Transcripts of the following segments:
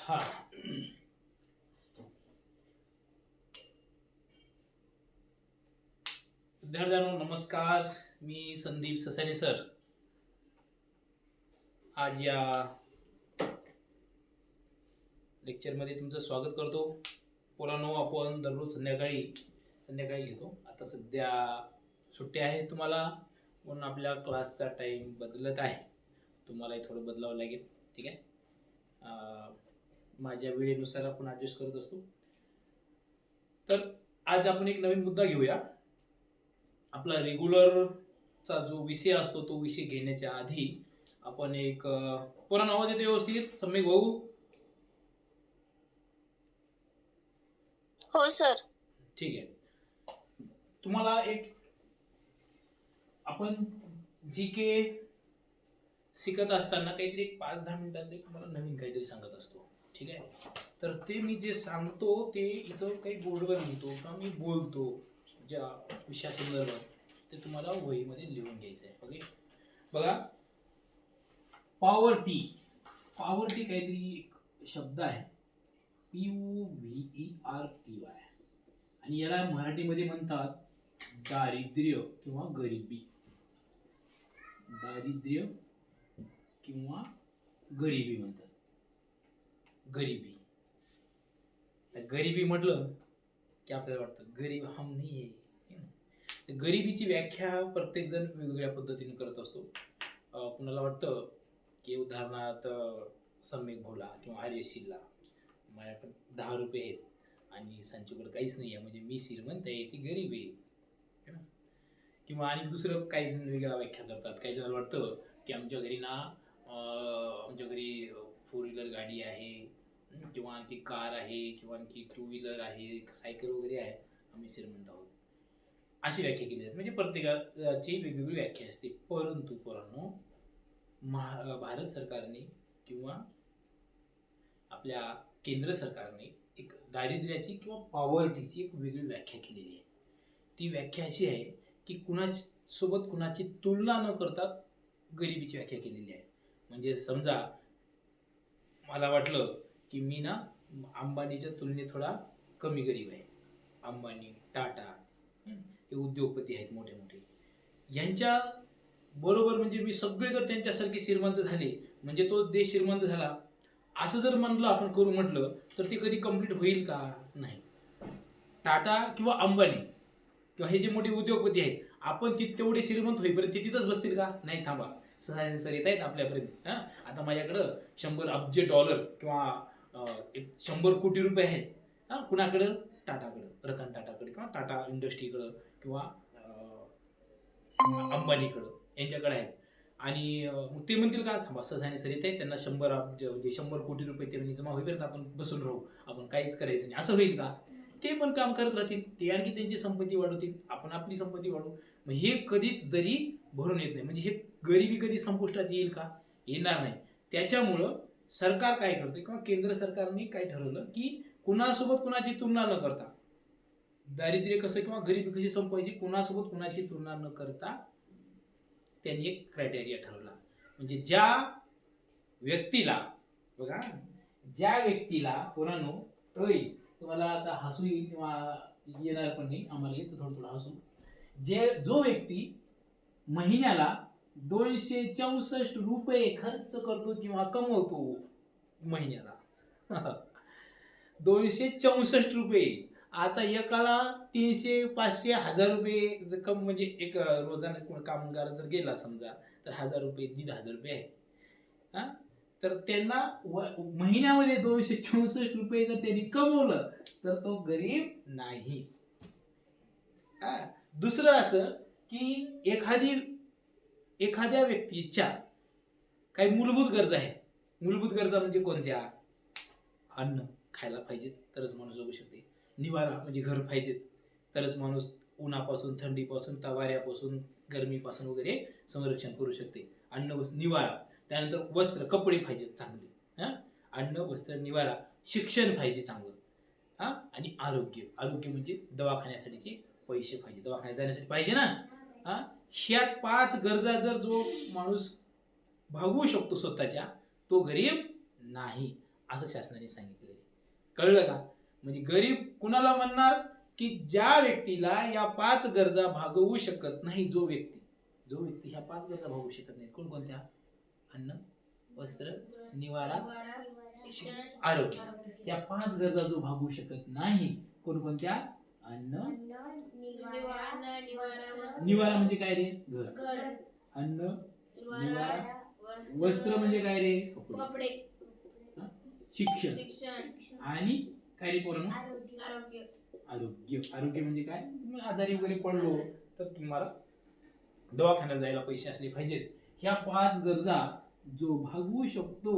हा. विद्यार्थ्यांनो नमस्कार. मी संदीप ससाने सर. आज या लेक्चरमध्ये तुमचं स्वागत करतो. पोरांनो, आपण दररोज संध्याकाळी घेतो. आता सध्या सुट्ट्या आहेत तुम्हाला, म्हणून आपल्या क्लासचा टाइम बदलत आहे. तुम्हालाही थोडं बदलावं लागेल. ठीक आहे. माझ्या वेळेनुसार आपण ॲडजस्ट करत असतो. तर आज आपण एक नवीन मुद्दा घेऊया. आपला रेग्युलरचा जो विषय असतो तो विषय घेण्याच्या आधी आपण एक पुरा आवाज येतो व्यवस्थित सम्यक भाऊ? हो सर. ठीक आहे. तुम्हाला एक आपण जी के शिकत असताना काहीतरी 5-10 मिनिटाचं एक तुम्हाला नवीन काहीतरी सांगत असतो. ठीक आहे. तर ते मी जे सांगतो ते इथं काही बोर्डवर लिहितो किंवा मी बोलतो ज्या विषयासंदर्भात ते तुम्हाला वहीमध्ये लिहून घ्यायचं आहे. ओके. बघा, पॉवर्टी काहीतरी एक शब्द आहे, POVERTY, आणि याला मराठीमध्ये म्हणतात दारिद्र्य किंवा गरिबी. दारिद्र्य किंवा गरिबी म्हणतात. गरिबी. तर गरिबी म्हटलं की आपल्याला वाटतं गरीब हम नाही आहे. गरिबीची व्याख्या प्रत्येक जण वेगवेगळ्या पद्धतीने करत असतो. कुणाला वाटतं की उदाहरणार्थ सम्यक भाऊला किंवा आर्यशीलला माझ्याकडे 10 रुपये आहेत आणि सांच्याकडे काहीच नाही आहे, म्हणजे मी श्रीमंत आहे, ती गरीब आहे. किंवा आणि दुसरं काही जण वेगळ्या व्याख्या करतात. काही जणांना वाटतं की आमच्या घरी 4 व्हीलर गाडी आहे किंवा आणखी कार आहे किंवा आणखी 2 व्हीलर आहे, सायकल वगैरे आहे, आम्ही श्रीमंत आहोत. अशी व्याख्या केली जाते. म्हणजे प्रत्येकाची वेगवेगळी व्याख्या असते. परंतु पोरांनो, भारत सरकारने किंवा आपल्या केंद्र सरकारने एक दारिद्र्याची किंवा पॉवर्टीची एक वेगळी व्याख्या केलेली आहे. ती व्याख्या अशी आहे की कुणासोबत कुणाची तुलना न करता गरिबीची व्याख्या केलेली आहे. म्हणजे समजा मला वाटलं की मी ना अंबानीच्या तुलनेत थोडा कमी गरीब आहे. अंबानी, टाटा हे उद्योगपती आहेत मोठे मोठे. यांच्या बरोबर म्हणजे मी सगळे जर त्यांच्यासारखे श्रीमंत झाले म्हणजे तो देश श्रीमंत झाला असं जर म्हणलं आपण करू म्हटलं तर ते कधी कंप्लीट होईल का? नाही. टाटा किंवा अंबानी किंवा हे जे मोठे उद्योगपती आहेत, आपण तेवढे श्रीमंत होईपर्यंत ते तिथंच बसतील का? नाही. थांबा, सर येत आहेत आपल्यापर्यंत. आता माझ्याकडं 100 अब्ज डॉलर किंवा 100 कोटी रुपये आहेत. कुणाकडं? टाटाकडं, रतन टाटाकडे किंवा टाटा इंडस्ट्रीकडं किंवा अंबानीकडं, यांच्याकडे आहेत. आणि मग ते म्हणतील का थांबा ससाने सर येत आहेत, त्यांना 100 अब्ज म्हणजे 100 कोटी रुपये ते म्हणजे जमा होईपर्यंत आपण बसून राहू, आपण काहीच करायचं नाही, असं होईल का? ते पण काम करत राहतील, ते आणखी त्यांची संपत्ती वाढवतील, आपण आपली संपत्ती वाढवू. मग हे कधीच दरी भरून येत नाही. म्हणजे हे गरिबी कधी संपुष्टात येईल का? येणार नाही. त्याच्यामुळं सरकार काय करते किंवा केंद्र सरकारने काय ठरवलं की कुणासोबत कुणाची तुलना न करता दारिद्र्य कसं किंवा गरिबी कशी संपवायची, कुणासोबत कुणाची तुलना न करता त्यांनी एक क्रायटेरिया ठरवला. म्हणजे ज्या व्यक्तीला कोणानो तुम्हाला आता हसू येईल किंवा येणार पण नाही, आम्हाला येतं थोडं थोडं हसू. जो व्यक्ती महिन्याला 264 रुपये खर्च करतो किंवा कमवतो महिन्याला 264 रुपये. आता एकाला 300, 500, 1000 रुपये कम, म्हणजे एक रोजाना कामगार जर गेला समजा तर 1000 रुपये, 1500 रुपये आहे. तर त्यांना महिन्यामध्ये 264 रुपये जर त्यांनी कमवलं तर तो गरीब नाही. दुसरं असं की एखाद्या व्यक्तीच्या काही मूलभूत गरजा आहेत. मूलभूत गरजा म्हणजे कोणत्या? अन्न खायला पाहिजेच तरच माणूस जगू शकते. निवारा म्हणजे घर पाहिजेच तरच माणूस उन्हापासून, थंडीपासून, वाऱ्यापासून, गरमीपासून वगैरे संरक्षण करू शकते. अन्न, निवारा, त्यानंतर वस्त्र, कपडे पाहिजेत चांगले. अन्न, वस्त्र, निवारा, शिक्षण पाहिजे चांगलं. आणि आरोग्य म्हणजे दवाखान्यासाठीचे पैसे पाहिजे, दवाखान्यात जाण्यासाठी पाहिजे ना. ह्या 5 गरजा जर जो माणूस भागवू शकतो स्वतःच्या, तो गरीब नाही. असं शासनाने सांगितलेलं आहे. कळलं का? म्हणजे गरीब कुणाला म्हणणार की ज्या व्यक्तीला या 5 गरजा भागवू शकत नाही, जो व्यक्ती ह्या 5 गरजा भागवू शकत नाही. कोणकोणत्या? अन्न, वस्त्र, निवारा, आरोग्य. या 5 गरजा जो भागवू शकत नाही, कोणकोणत्या? अन्न, निवारा म्हणजे काय रे? घर. अन्न, निवारा, वस्त्र म्हणजे काय रे? कपडे. शिक्षण आणि काय रे पोरांनो? आरोग्य म्हणजे काय? तुम्ही आजारी वगैरे पडलो तर तुम्हाला दवाखान्यात जायला पैसे असले पाहिजेत. ह्या 5 गरजा जो भागवू शकतो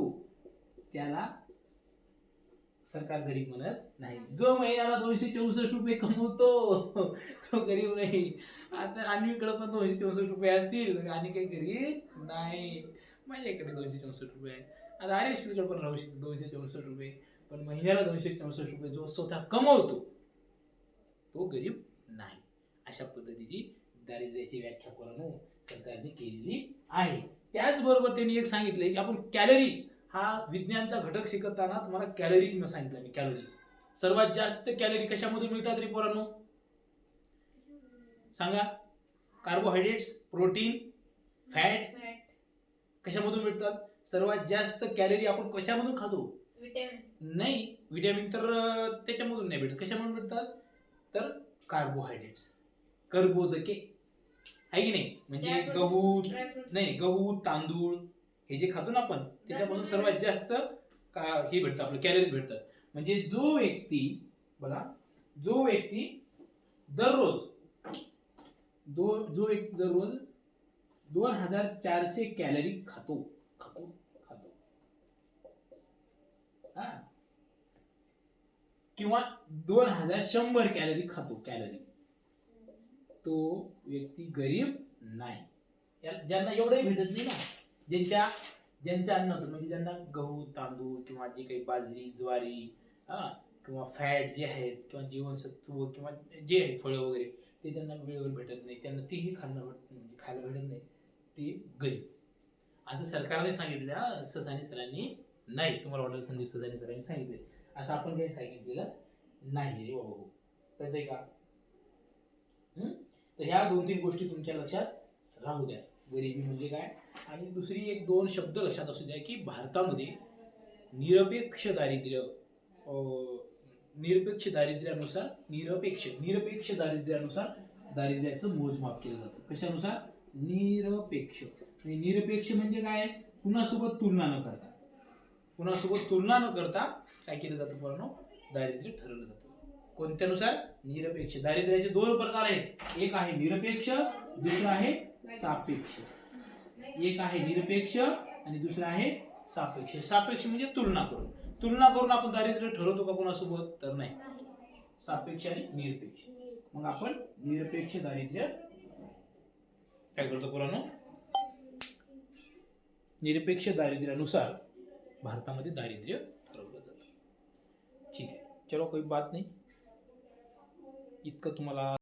त्याला सरकार गरीब म्हणत नाही. जो महिन्याला 264 रुपये कमवतो तो गरीब नाही. आता अन्वीकडे पण 264 रुपये असतील आणि काही गरीब नाही. माझ्याकडे 264 रुपये आहे. आता आर्यश्रीकडे पण राहू शकतो 264 रुपये. पण महिन्याला 264 रुपये जो स्वतः कमवतो तो गरीब नाही. अशा पद्धतीची दारिद्र्याची व्याख्या करून सरकारने केलेली आहे. त्याचबरोबर त्यांनी एक सांगितलंय की आपण कॅलरी हा विज्ञानचा घटक शिकताना तुम्हाला कॅलरीज मी सांगितलं. मी कॅलरी सर्वात जास्त कॅलरी कशामधून मिळतात रे पोरांनो? सांगा. कार्बोहायड्रेट्स, प्रोटीन, फॅट कशामधून मिळतात? सर्वात जास्त कॅलरी आपण कशामधून खातो? नाही, विटॅमिन तर त्याच्यामधून नाही भेटत. कशामधून भेटतात? तर कार्बोहायड्रेट्स, कर्बोदके आहे की नाही? म्हणजे गहू, तांदूळ हे जे खातो ना आपण त्याच्यापासून सर्वात जास्त हे भेटतं, आपलं कॅलरीज भेटतात. म्हणजे जो व्यक्ती दररोज 2400 कॅलरी खातो हा, किंवा 2100 कॅलरी खातो, तो व्यक्ती गरीब नाही. ज्यांना एवढंही भेटत नाही ना, ज्यांच्या अन्न होतं म्हणजे ज्यांना गहू, तांदूळ किंवा जे काही बाजरी, ज्वारी किंवा फॅट जे आहेत किंवा जीवनसत्व किंवा जे आहे फळं वगैरे ते त्यांना वेळेवर भेटत नाही, त्यांना तेही खायला भेटत नाही, ते गरीब. असं सरकारने सांगितलं. ससानी सरांनी नाही. तुम्हाला वाटलं संदीप ससानी सरांनी सांगितले, असं आपण काही सांगितलेलं नाही रे बाबा. कळतंय का? तर ह्या 2-3 गोष्टी तुमच्या लक्षात राहू द्या. गरिबी म्हणजे काय. आणि दुसरी 1-2 शब्द लक्षात असू द्या की भारतामध्ये निरपेक्ष दारिद्र्यानुसार दारिद्र्याचं मोजमाप केलं जातं. कशानुसार? निरपेक्ष म्हणजे काय? कुणासोबत तुलना न करता काय केलं जातं पोरांनो? दारिद्र्य ठरवलं जातं. कोणत्यानुसार? निरपेक्ष. दारिद्र्याचे 2 प्रकार आहेत. एक आहे निरपेक्ष, दुसरा आहे सापेक्ष. एक आहे निरपेक्ष आणि दुसरा आहे सापेक्ष. सापेक्ष म्हणजे तुलना करून आपण दारिद्र्य ठरवतो का कोणासोबत? तर नाही. सापेक्ष आणि निरपेक्ष. मग आपण निरपेक्ष दारिद्र्य काय करतो पोरांनो? निरपेक्ष दारिद्र्यानुसार भारतामध्ये दारिद्र्य ठरवलं जातं. ठीक आहे, चलो कोई बात नाही. इतकं तुम्हाला